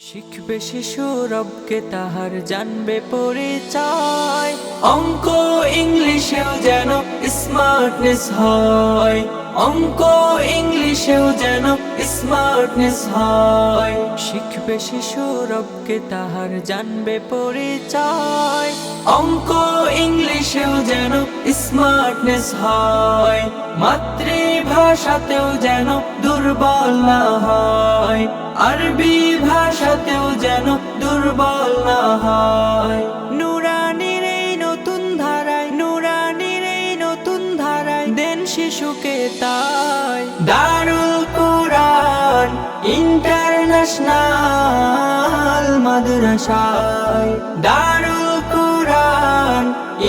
শিখবে শিশু রবকে তাহার জানবে পরিচয়, অঙ্ক ইংলিশেও যেন স্মার্টনেস হয়, অঙ্ক ইংলিশেও যেন স্মার্টনেস হয়। শিখবে শিশু রবকে তাহার জানবে পরিচয়, অঙ্ক ইংলিশেও যেন স্মার্টনেস হয়। মাতৃভাষাতেও যেন দুর্বল না হয়, আরবি ভাষাতেও যেন দুর্বল না হয়। নুরানির এই নতুন ধারায়, নুরানির এই নতুন ধারায় দেন শিশুকে তাই দারুল কুরআন ইন্টারন্যাশনাল মাদ্রাসায়, দারুল কুরআন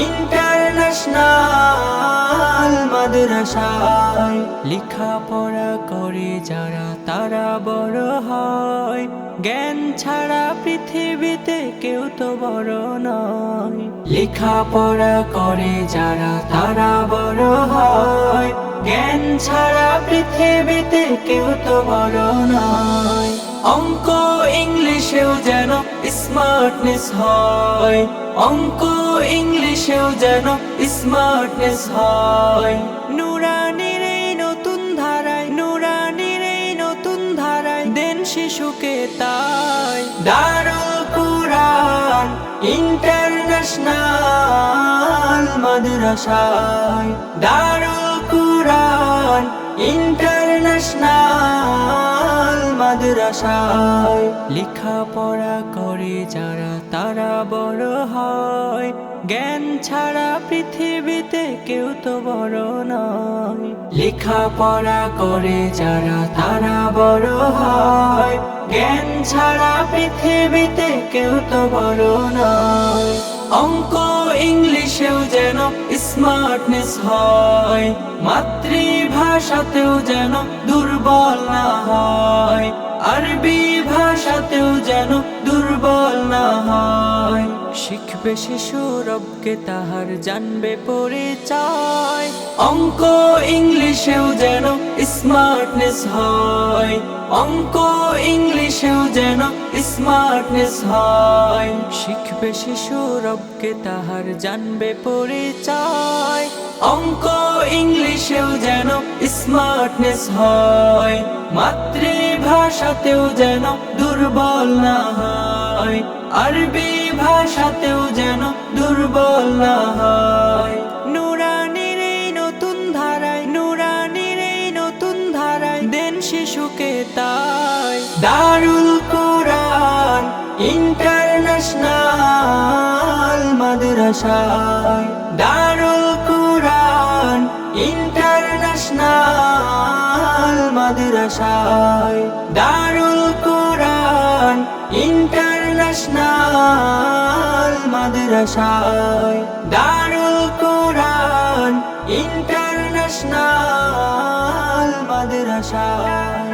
ইন্টারন্যাশনাল মাদ্রাসায়। লেখাপড়া করে যারা তারা বড় হয়, জ্ঞান ছাড়া পৃথিবীতে কেউ তো বড় নয়। লেখাপড়া করে যারা তারা বড় হয়, জ্ঞান ছাড়া পৃথিবীতে কেউ তো বড় নয়। অঙ্ক ইংলিশেও যেন স্মার্টনেস হয়, অঙ্ক ইংলিশেও যেন স্মার্টনেস হয়। নুরানির এই নতুন ধারায়, নুরানির এই নতুন ধারায় দেন শিশুকে তাই দারুল কুরআন ইন্টারন্যাশনাল মাদ্রাসায়, দারুল কুরআন ইন্টারন্যাশনাল মাদ্রাসায়। লেখাপড়া করে যারা তারা বড় হয়, জ্ঞান ছাড়া পৃথিবীতে কেউ তো বড় নয়। লেখাপড়া করে যারা তারা বড় হয়, জ্ঞান ছাড়া পৃথিবীতে কেউ তো বড় নয়। অঙ্ক ইংলিশেও যেন স্মার্টনেস হয়, মাতৃভাষাতেও যেন দুর্বল না হয়, আরবি ভাষাতেও যেন দুর্বল না হয়। শিখবে শিশু রবকে তাহার জানবে পরিচয়, অঙ্ক ইংলিশেও যেন স্মার্টনেস হয়, অঙ্ক ইংলিশেও যেন স্মার্টনেস হয়। শিখবে শিশু রবকে তাহার জানবে পরিচয়, অঙ্ক ইংলিশেও যেন স্মার্টনেস হয়, মাতৃভাষাতেও যেন দুর্বল না হয়, আরবি ভাষাতেও যেন দুর্বল না হয়। নুরানির এই নতুন ধারায়, নুরানির এই নতুন ধারায় দেন শিশুকে তাই দারুল কুরআন ইন্টারন্যাশনাল মাদ্রাসায়, দারুল কুরআন ইন্টারন্যাশনাল মাদ্রাসায়, দারুল কুরআন ইন্টারন্যাশনাল মাদ্রাসায়, দারুল কুরআন ইন্টারন্যাশনাল মাদ্রাসায়।